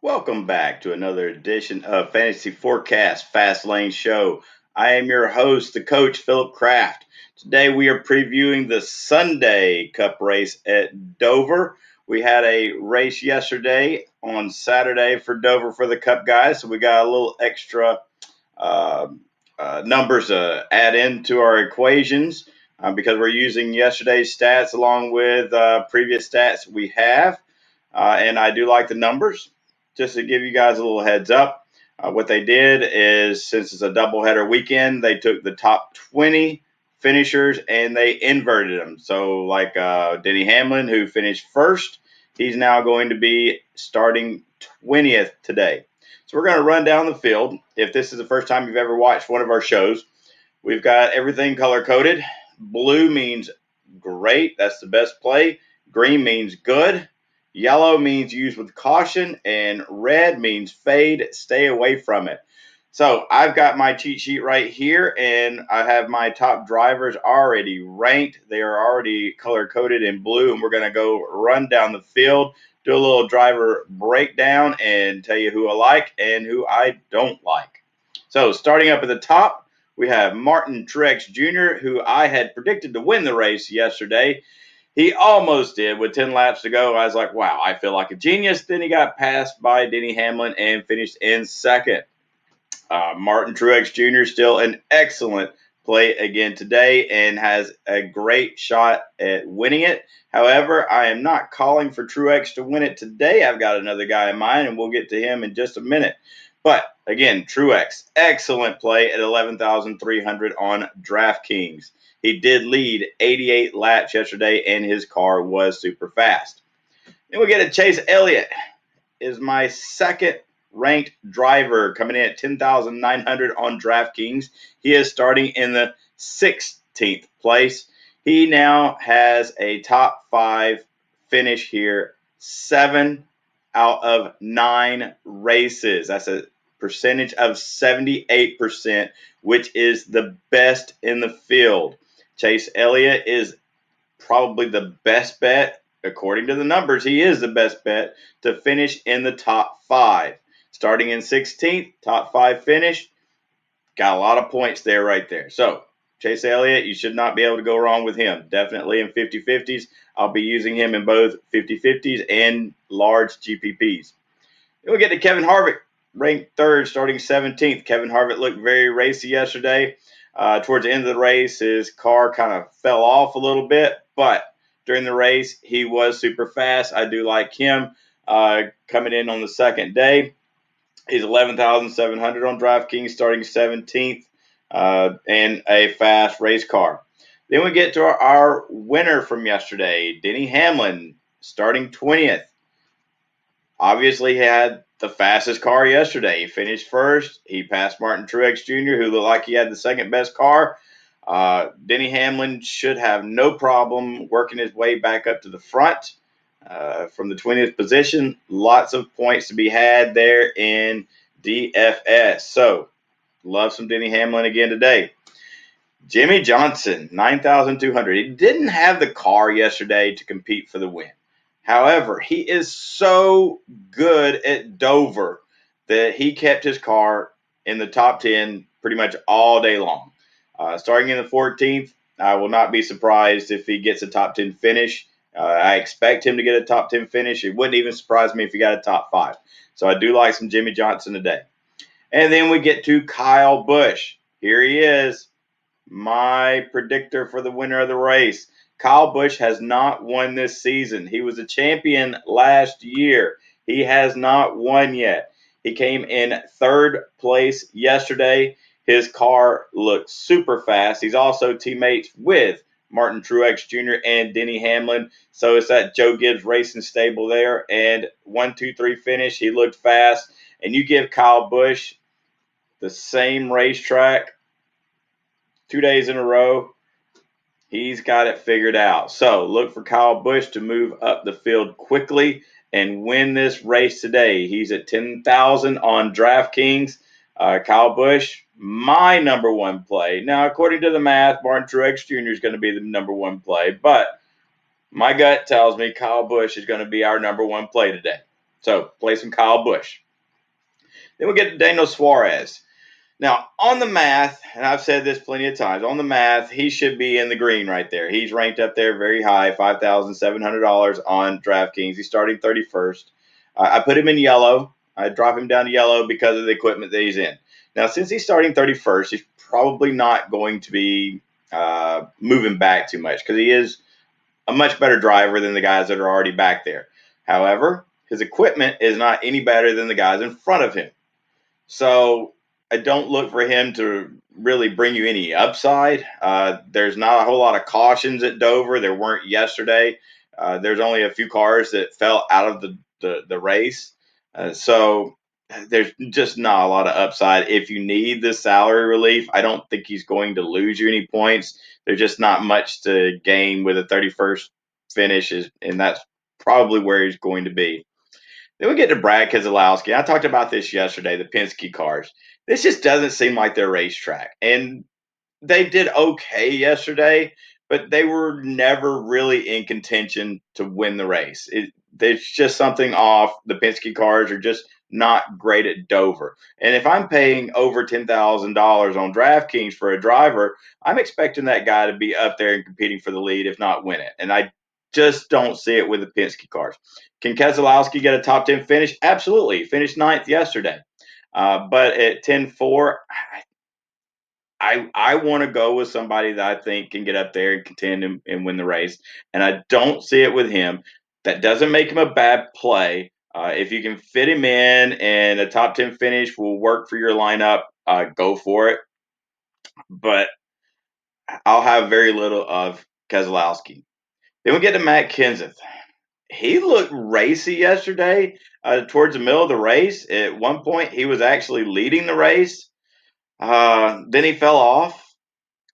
Welcome back to another edition of Fantasy Forecast Fast Lane Show. I am your host, the coach, Philip Kraft. Today we are previewing the Sunday Cup race at Dover. We had a race yesterday on Saturday for Dover for the Cup guys, so we got a little extra uh, numbers to add into our equations because we're using yesterday's stats along with previous stats we have. And I do like the numbers. Just to give you guys a little heads up, what they did is, since it's a doubleheader weekend, they took the top 20 finishers and they inverted them. So like Denny Hamlin, who finished first, he's now going to be starting 20th today. So we're going to run down the field. If this is the first time you've ever watched one of our shows, we've got everything color-coded. Blue means great. That's the best play. Green means good. Yellow means use with caution, and red means fade, stay away from it. So I've got my cheat sheet right here, and I have my top drivers already ranked. They are already color-coded in blue, and we're going to go run down the field, do a little driver breakdown, and tell you who I like and who I don't like. So starting up at the top, we have Martin Truex Jr., who I had predicted to win the race yesterday. He almost did with 10 laps to go. I was like, wow, I feel like a genius. Then he got passed by Denny Hamlin and finished in second. Martin Truex Jr. still an excellent play again today and has a great shot at winning it. However, I am not calling for Truex to win it today. I've got another guy in mind, and we'll get to him in just a minute. But again, Truex, excellent play at 11,300 on Draftkings. He did lead 88 laps yesterday, and his car was super fast. Then we get a Chase Elliott, is my second ranked driver, coming in at 10,900 on DraftKings. He is starting in the 16th place. He now has a top 5 finish here, 7 out of 9 races. That's a percentage of 78%, which is the best in the field. Chase Elliott is probably the best bet. According to the numbers, he is the best bet to finish in the top 5. Starting in 16th, top 5 finish. Got a lot of points there right there. So, Chase Elliott, you should not be able to go wrong with him. Definitely in 50-50s. I'll be using him in both 50-50s and large GPPs. Then we get to Kevin Harvick, ranked 3rd, starting 17th. Kevin Harvick looked very racy yesterday. Towards the end of the race, his car kind of fell off a little bit, but during the race, he was super fast. I do like him coming in on the second day. He's 11,700 on DraftKings, starting 17th, and a fast race car. Then we get to our winner from yesterday, Denny Hamlin, starting 20th. Obviously, he had the fastest car yesterday. He finished first. He passed Martin Truex Jr., who looked like he had the second best car. Denny Hamlin should have no problem working his way back up to the front from the 20th position. Lots of points to be had there in DFS. So, love some Denny Hamlin again today. Jimmie Johnson, 9,200. He didn't have the car yesterday to compete for the win. However, he is so good at Dover that he kept his car in the top 10 pretty much all day long. Starting in the 14th, I will not be surprised if he gets a top 10 finish. I expect him to get a top 10 finish. It wouldn't even surprise me if he got a top 5. So I do like some Jimmie Johnson today. And then we get to Kyle Busch. Here he is, my predictor for the winner of the race. Kyle Busch has not won this season. He was a champion last year. He has not won yet. He came in 3rd place yesterday. His car looks super fast. He's also teammates with Martin Truex Jr. and Denny Hamlin. So it's that Joe Gibbs Racing stable there. And 1, 2, 3 finish. He looked fast. And you give Kyle Busch the same racetrack 2 days in a row, he's got it figured out. So look for Kyle Busch to move up the field quickly and win this race today. He's at 10,000 on DraftKings. Kyle Busch, my number 1 play. Now, according to the math, Martin Truex Jr. is going to be the number 1 play, but my gut tells me Kyle Busch is going to be our number 1 play today. So play some Kyle Busch. Then we get to Daniel Suarez. Now, on the math, and I've said this plenty of times, on the math, he should be in the green right there. He's ranked up there very high, $5,700 on DraftKings. He's starting 31st. I put him in yellow. I drop him down to yellow because of the equipment that he's in. Now, since he's starting 31st, he's probably not going to be moving back too much because he is a much better driver than the guys that are already back there. However, his equipment is not any better than the guys in front of him. So I don't look for him to really bring you any upside. There's not a whole lot of cautions at Dover. There weren't yesterday. There's only a few cars that fell out of the race. So there's just not a lot of upside. If you need the salary relief, I don't think he's going to lose you any points. There's just not much to gain with a 31st finish, and that's probably where he's going to be. Then we get to Brad Keselowski. I talked about this yesterday, the Penske cars. This just doesn't seem like their racetrack. And they did okay yesterday, but they were never really in contention to win the race. There's just something off. The Penske cars are just not great at Dover. And if I'm paying over $10,000 on DraftKings for a driver, I'm expecting that guy to be up there and competing for the lead, if not win it. And I just don't see it with the Penske cars. Can Keselowski get a top 10 finish? Absolutely. He finished ninth yesterday. But at 10-4, I want to go with somebody that I think can get up there and contend and win the race. And I don't see it with him. That doesn't make him a bad play. If you can fit him in and a top 10 finish will work for your lineup, go for it. But I'll have very little of Keselowski. Then we get to Matt Kenseth. He looked racy yesterday towards the middle of the race. At one point, he was actually leading the race. Then he fell off.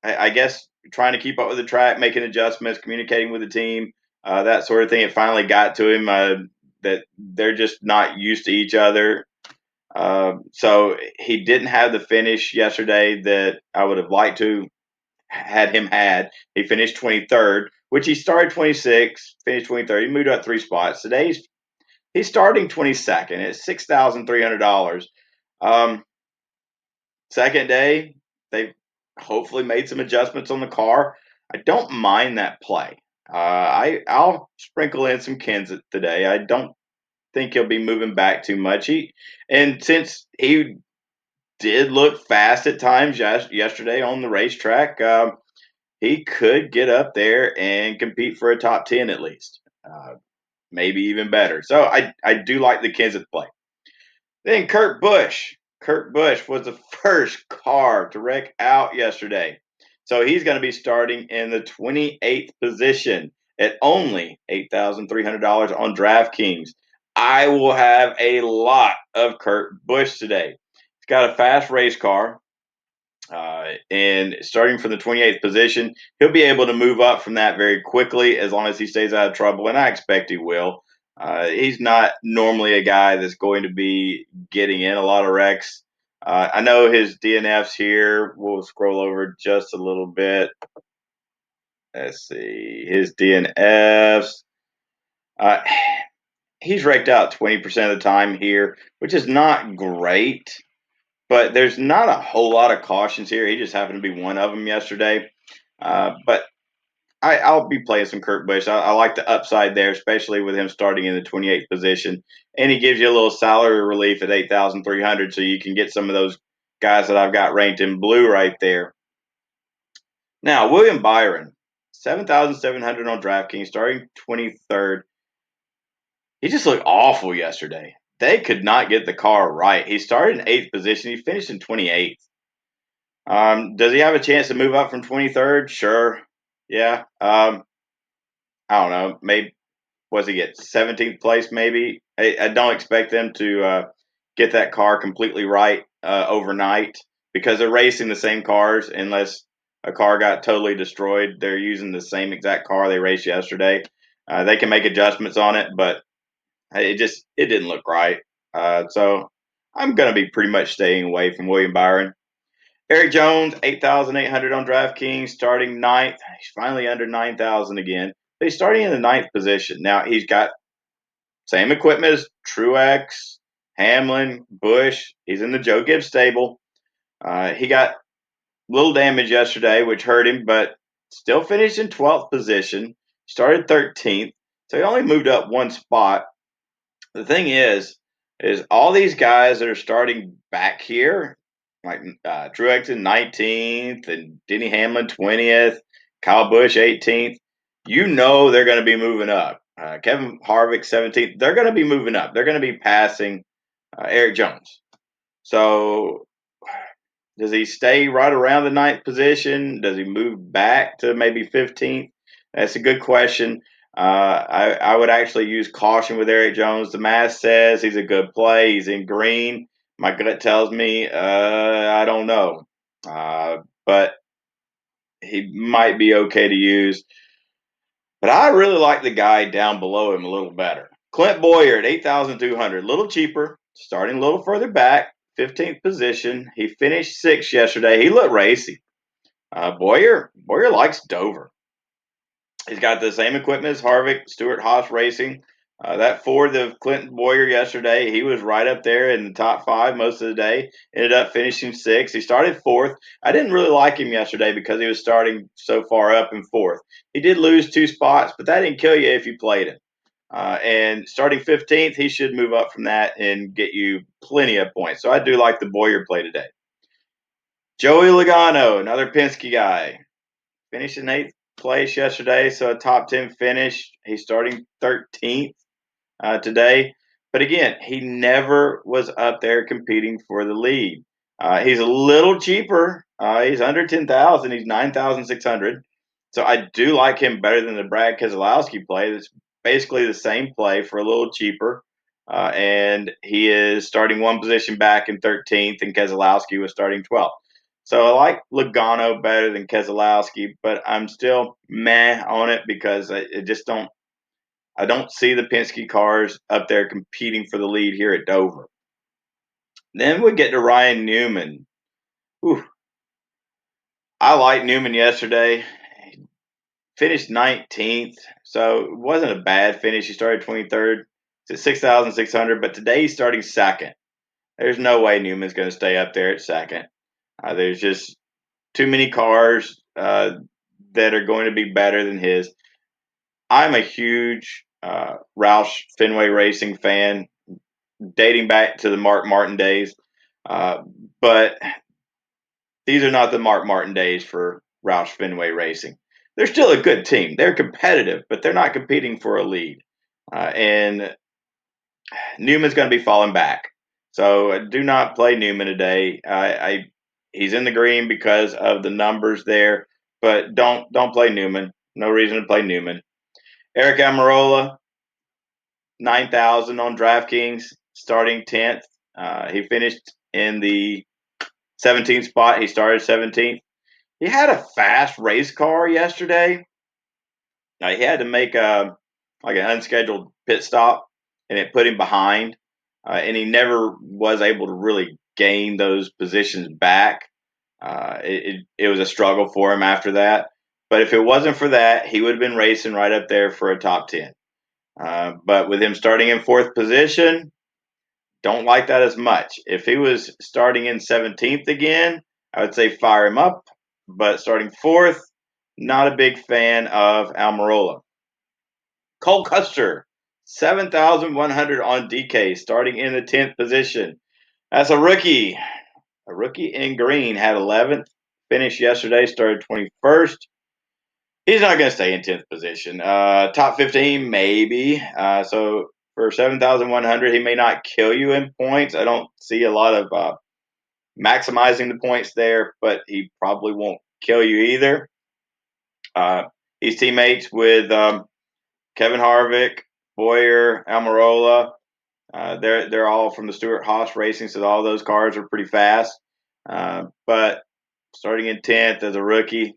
I guess trying to keep up with the track, making adjustments, communicating with the team, that sort of thing. It finally got to him that they're just not used to each other. So he didn't have the finish yesterday that I would have liked to had him had. He finished 23rd, which he started 26th, finished 23rd. He moved up 3 spots. Today he's starting 22nd at $6,300. Second day, they hopefully made some adjustments on the car. I don't mind that play. I'll sprinkle in some Kenseth today. I don't think he'll be moving back too much. And since he did look fast at times yesterday on the racetrack, he could get up there and compete for a top 10 at least, maybe even better. So I do like the Kenseth play. Then Kirk Bush. Kirk Bush was the first car to wreck out yesterday. So he's going to be starting in the 28th position at only $8,300 on DraftKings. I will have a lot of Kirk Bush today. He's got a fast race car. And starting from the 28th position, he'll be able to move up from that very quickly as long as he stays out of trouble, and I expect he will. He's not normally a guy that's going to be getting in a lot of wrecks. I know his DNFs here. We'll scroll over just a little bit. Let's see. His DNFs. He's wrecked out 20% of the time here, which is not great. But there's not a whole lot of cautions here. He just happened to be one of them yesterday. But I'll be playing some Kirk Busch. I like the upside there, especially with him starting in the 28th position. And he gives you a little salary relief at $8,300, so you can get some of those guys that I've got ranked in blue right there. Now, William Byron, $7,700 on DraftKings, starting 23rd. He just looked awful yesterday. They could not get the car right. He started in 8th position. He finished in 28th. Does he have a chance to move up from 23rd? Sure. Yeah. I don't know. Maybe was he get 17th place? Maybe. I don't expect them to get that car completely right overnight because they're racing the same cars. Unless a car got totally destroyed, they're using the same exact car they raced yesterday. They can make adjustments on it, but it didn't look right. So I'm going to be pretty much staying away from William Byron. Eric Jones, 8,800 on DraftKings, starting ninth. He's finally under 9,000 again. But he's starting in the ninth position. Now, he's got Same equipment as Truex, Hamlin, Busch. He's in the Joe Gibbs stable. He got a little damage yesterday, which hurt him, but still finished in 12th position. Started 13th, so he only moved up one spot. The thing is all these guys that are starting back here, like Truex in 19th and Denny Hamlin 20th, Kyle Busch 18th, they're going to be moving up. Kevin Harvick 17th, they're going to be moving up. They're going to be passing Eric Jones. So does he stay right around the ninth position? Does he move back to maybe 15th? That's a good question. I would actually use caution with Eric Jones. The math says he's a good play. He's in green. My gut tells me I don't know, but he might be okay to use. But I really like the guy down below him a little better. Clint Boyer at 8,200, a little cheaper, starting a little further back, 15th position. He finished sixth yesterday. He looked racy. Boyer likes Dover. He's got the same equipment as Harvick, Stewart-Haas Racing. That Ford of Clint Boyer yesterday, he was right up there in the top five most of the day. Ended up finishing sixth. He started fourth. I didn't really like him yesterday because he was starting so far up in fourth. He did lose two spots, but that didn't kill you if you played him. And starting 15th, he should move up from that and get you plenty of points. So I do like the Boyer play today. Joey Logano, another Penske guy, finished in eighth place yesterday, so a top 10 finish. He's starting 13th today. But again, he never was up there competing for the lead. He's a little cheaper. He's under 10,000. He's 9,600. So I do like him better than the Brad Keselowski play. It's basically the same play for a little cheaper. And he is starting one position back in 13th, and Keselowski was starting 12th. So I like Logano better than Keselowski, but I'm still meh on it because I don't see the Penske cars up there competing for the lead here at Dover. Then we get to Ryan Newman. Whew. I liked Newman yesterday. He finished 19th, so it wasn't a bad finish. He started 23rd. It's at 6,600, but today he's starting second. There's no way Newman's going to stay up there at second. There's just too many cars that are going to be better than his. I'm a huge Roush Fenway Racing fan, dating back to the Mark Martin days. But these are not the Mark Martin days for Roush Fenway Racing. They're still a good team. They're competitive, but they're not competing for a lead. And Newman's going to be falling back. So do not play Newman today. He's in the green because of the numbers there, but don't play Newman. No reason to play Newman. Eric Almirola, 9,000 on DraftKings, starting 10th. He finished in the 17th spot. He started 17th. He had a fast race car yesterday. He had to make an unscheduled pit stop, and it put him behind. And he never was able to really gain those positions back. It was a struggle for him after that. But if it wasn't for that, he would have been racing right up there for a top 10. But with him starting in fourth position, don't like that as much. If he was starting in 17th again, I would say fire him up. But starting fourth, not a big fan of Almirola. Cole Custer, 7,100 on DK, starting in the 10th position. That's a rookie. A rookie in green, had 11th. Finished yesterday, started 21st. He's not going to stay in 10th position. Top 15, maybe. So for 7,100, he may not kill you in points. I don't see a lot of maximizing the points there, but he probably won't kill you either. He's teammates with Kevin Harvick, Boyer, Almirola. They're all from the Stewart-Haas Racing, so all those cars are pretty fast. But starting in 10th as a rookie,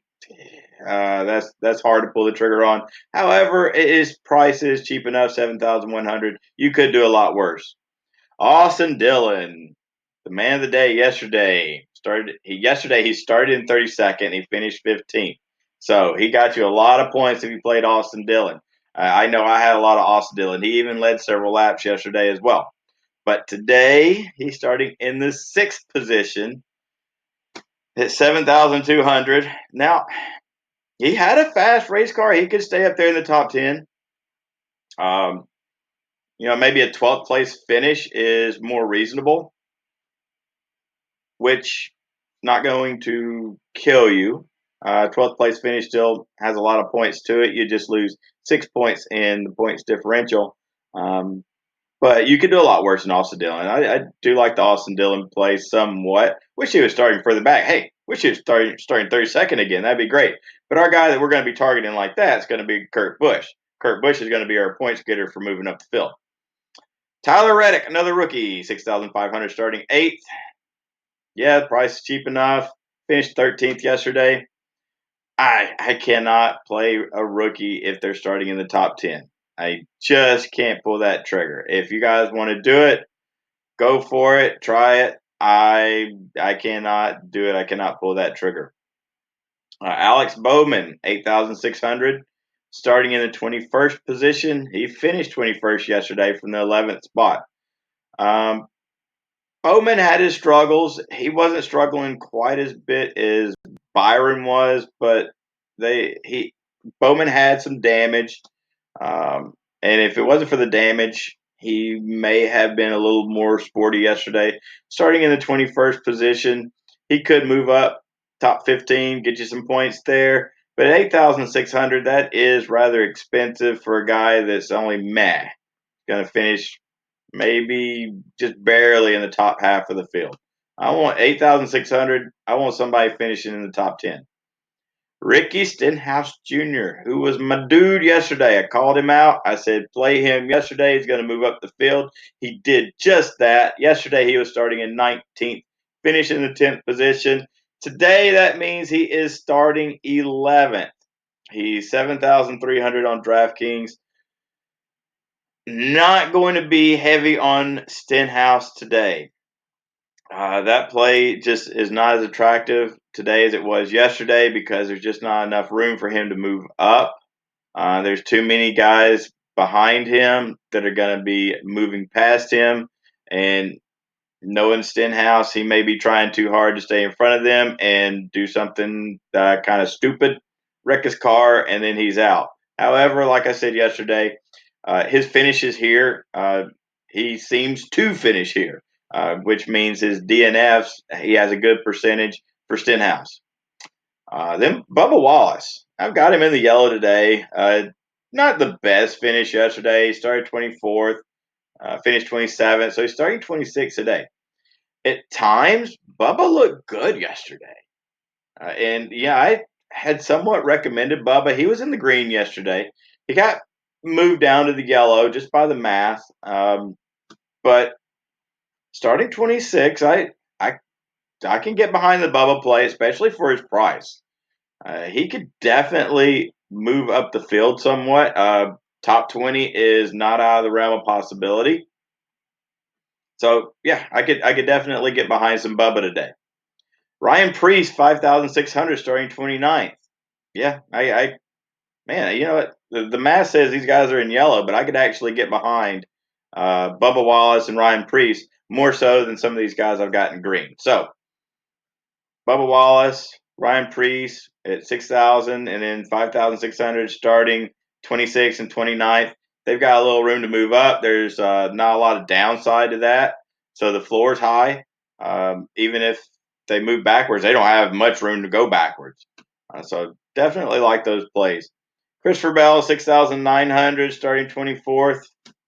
that's hard to pull the trigger on. However, his price is cheap enough, 7,100. You could do a lot worse. Austin Dillon, the man of the day yesterday. He started in 32nd. He finished 15th. So he got you a lot of points if you played Austin Dillon. I know I had a lot of Austin Dillon. He even led several laps yesterday as well. But today, he's starting in the 6th position at 7,200. Now, he had a fast race car. He could stay up there in the top 10. Maybe a 12th place finish is more reasonable, which not going to kill you. 12th place finish still has a lot of points to it. You just lose 6 points in the points differential. But you could do a lot worse than Austin Dillon. I do like the Austin Dillon play somewhat. Wish he was starting further back. Hey, wish he was starting 32nd again. That'd be great. But our guy that we're going to be targeting like that is going to be Kirk Bush. Kirk Bush is going to be our points getter for moving up the field. Tyler Reddick, another rookie, 6,500, starting 8th. Yeah, the price is cheap enough. Finished 13th yesterday. I cannot play a rookie if they're starting in the top 10. I just can't pull that trigger. If you guys want to do it, go for it. Try it. I cannot do it. I cannot pull that trigger. Alex Bowman, 8,600, starting in the 21st position. He finished 21st yesterday from the 11th spot. Bowman had his struggles. He wasn't struggling quite as bit as Byron was, but Bowman had some damage. And if it wasn't for the damage, he may have been a little more sporty yesterday. Starting in the 21st position, he could move up top 15, get you some points there. But at 8,600, that is rather expensive for a guy that's only going to finish maybe just barely in the top half of the field. I want 8,600. I want somebody finishing in the top 10. Ricky Stenhouse Jr., who was my dude yesterday. I called him out. I said, play him yesterday. He's going to move up the field. He did just that. Yesterday, he was starting in 19th, finishing in the 10th position. Today, that means he is starting 11th. He's 7,300 on Draftkings. Not going to be heavy on Stenhouse today. That play just is not as attractive today as it was yesterday because there's just not enough room for him to move up. There's too many guys behind him that are going to be moving past him. And knowing Stenhouse, he may be trying too hard to stay in front of them and do something kind of stupid, wreck his car, and then he's out. However, like I said yesterday, his finish is here. He seems to finish here, which means his DNFs, he has a good percentage for Stenhouse. Then Bubba Wallace. I've got him in the yellow today. Not the best finish yesterday. He started 24th, finished 27th, so he's starting 26th today. At times, Bubba looked good yesterday. I had somewhat recommended Bubba. He was in the green yesterday. He got moved down to the yellow just by the math. But starting 26, I can get behind the Bubba play, especially for his price. He could definitely move up the field somewhat. Top 20 is not out of the realm of possibility. So yeah, I could definitely get behind some Bubba today. Ryan Preece, 5,600, starting 29th. Yeah, man, you know what? The math says these guys are in yellow, but I could actually get behind Bubba Wallace and Ryan Preece more so than some of these guys I've got in green. So Bubba Wallace, Ryan Preece at 6,000, and then 5,600 starting 26th and 29th. They've got a little room to move up. There's not a lot of downside to that. So the floor is high. Even if they move backwards, they don't have much room to go backwards. So definitely like those plays. Christopher Bell, 6,900, starting 24th.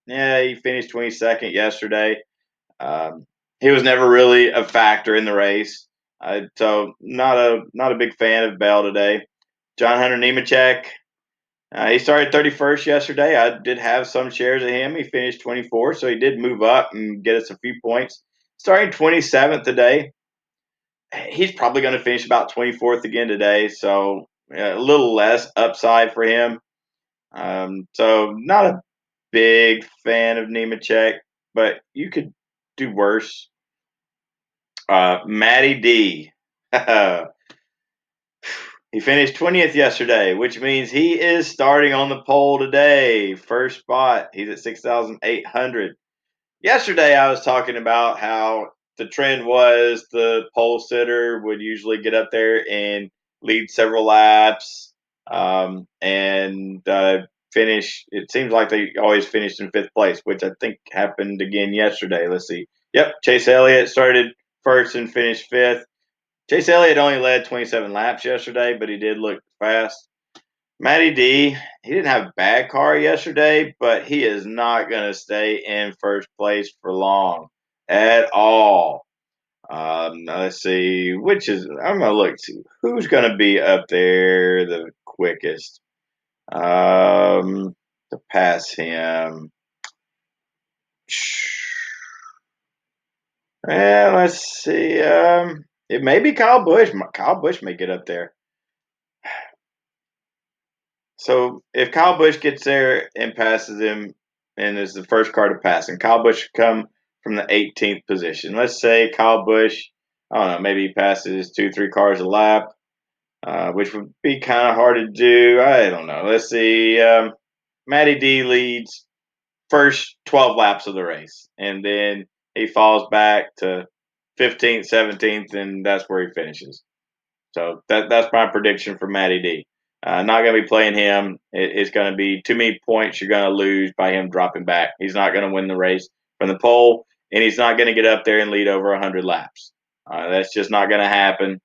Yeah, he finished 22nd yesterday. He was never really a factor in the race. So not a big fan of Bell today. John Hunter Nemechek, he started 31st yesterday. I did have some shares of him. He finished 24th, so he did move up and get us a few points. Starting 27th today. He's probably going to finish about 24th again today, so a little less upside for him. So not a big fan of Nemechek, but you could do worse. Matty D. He finished 20th yesterday, which means he is starting on the pole today. First spot. He's at 6,800. Yesterday, I was talking about how the trend was the pole sitter would usually get up there and lead several laps and finish. It seems like they always finished in fifth place, which I think happened again yesterday. Let's see. Yep, Chase Elliott started first and finished fifth. Chase Elliott only led 27 laps yesterday, but he did look fast. Matty D, he didn't have a bad car yesterday, but he is not going to stay in first place for long at all. Now let's see, I'm going to look to who's going to be up there the quickest to pass him. Yeah, let's see. It may be Kyle Busch. Kyle Busch may get up there. So if Kyle Busch gets there and passes him and is the first car to pass him, Kyle Busch should come from the 18th position. Let's say Kyle Busch, I don't know, maybe he passes 2-3 cars a lap, which would be kind of hard to do. I don't know. Let's see. Matty D leads first 12 laps of the race, and then he falls back to 15th, 17th, and that's where he finishes. So that's my prediction for Matty D. Not going to be playing him. It's going to be too many points you're going to lose by him dropping back. He's not going to win the race from the pole, and he's not going to get up there and lead over 100 laps. That's just not going to happen.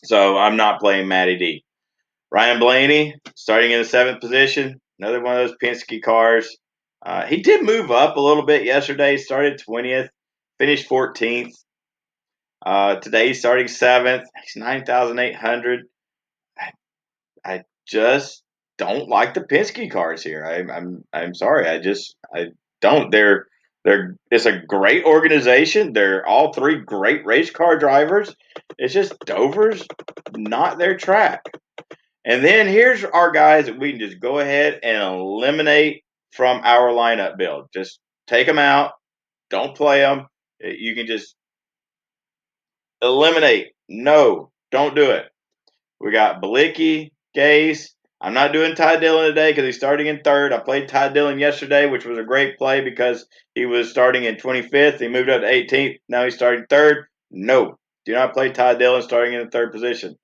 So I'm not playing Matty D. Ryan Blaney, starting in the 7th position, another one of those Penske cars. He did move up a little bit yesterday. Started 20th, finished 14th. Today he's starting 7th. He's 9,800. I just don't like the Penske cars here. I'm sorry. I don't. They're it's a great organization. They're all three great race car drivers. It's just Dover's not their track. And then here's our guys that we can just go ahead and eliminate from our lineup build. Just take them out. Don't play them. You can just eliminate. No, don't do it. We got Balicki, Gase. I'm not doing Ty Dillon today because he's starting in third. I played Ty Dillon yesterday, which was a great play because he was starting in 25th. He moved up to 18th. Now he's starting third. No, do not play Ty Dillon starting in the third position.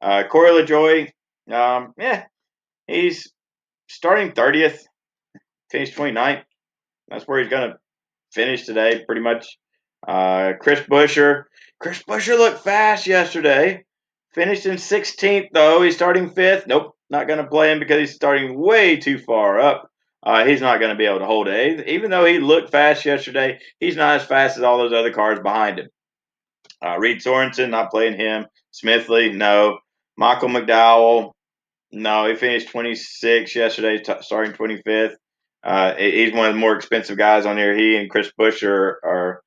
Corey LaJoie, he's starting 30th, finished 29th. That's where he's going to finish today, pretty much. Chris Buescher looked fast yesterday. Finished in 16th, though. He's starting 5th. Nope, not going to play him because he's starting way too far up. He's not going to be able to hold it. Even though he looked fast yesterday, he's not as fast as all those other cars behind him. Reed Sorensen, not playing him. Smithley, no. Michael McDowell, no. He finished 26th yesterday, starting 25th. He's one of the more expensive guys on here. He and Chris Busch are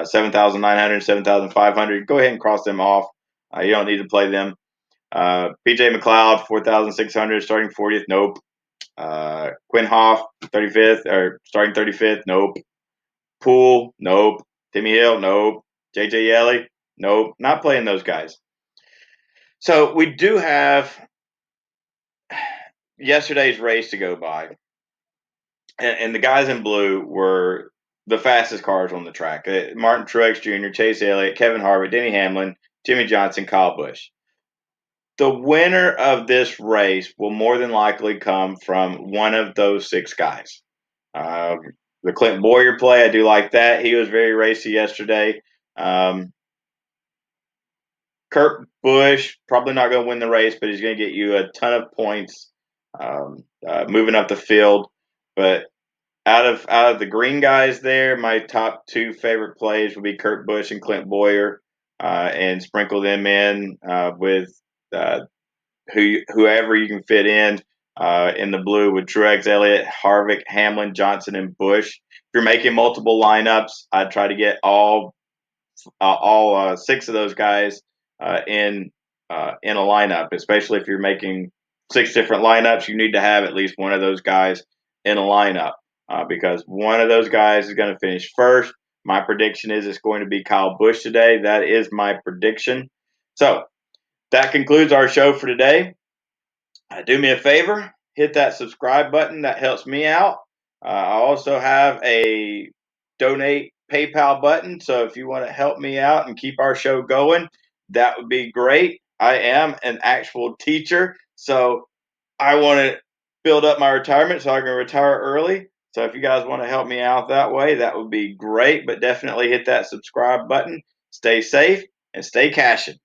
7,900, 7,500. Go ahead and cross them off. You don't need to play them. PJ McLeod, 4,600, starting 40th. Nope. Quinn Hoff, 35th, or starting 35th. Nope. Poole, nope. Timmy Hill, nope. JJ Yeley, nope. Not playing those guys. So we do have yesterday's race to go by. And the guys in blue were the fastest cars on the track. Martin Truex Jr., Chase Elliott, Kevin Harvick, Denny Hamlin, Jimmy Johnson, Kyle Busch. The winner of this race will more than likely come from one of those six guys. The Clint Boyer play, I do like that. He was very racy yesterday. Kirk Bush, probably not going to win the race, but he's going to get you a ton of points moving up the field. But out of the green guys there, my top two favorite plays would be Kurt Busch and Clint Boyer, and sprinkle them in with whoever you can fit in the blue with Truex, Elliott, Harvick, Hamlin, Johnson, and Busch. If you're making multiple lineups, I'd try to get all six of those guys in a lineup, especially if you're making six different lineups. You need to have at least one of those guys in a lineup because one of those guys is going to finish first. My prediction is it's going to be Kyle Busch today. That is my prediction. So That concludes our show for today. Do me a favor, hit that subscribe button. That helps me out. I also have a donate PayPal button. So if you want to help me out and keep our show going, that would be great. I am an actual teacher. So I want to build up my retirement so I can retire early. So if you guys want to help me out that way, that would be great. But definitely hit that subscribe button. Stay safe and stay cashing.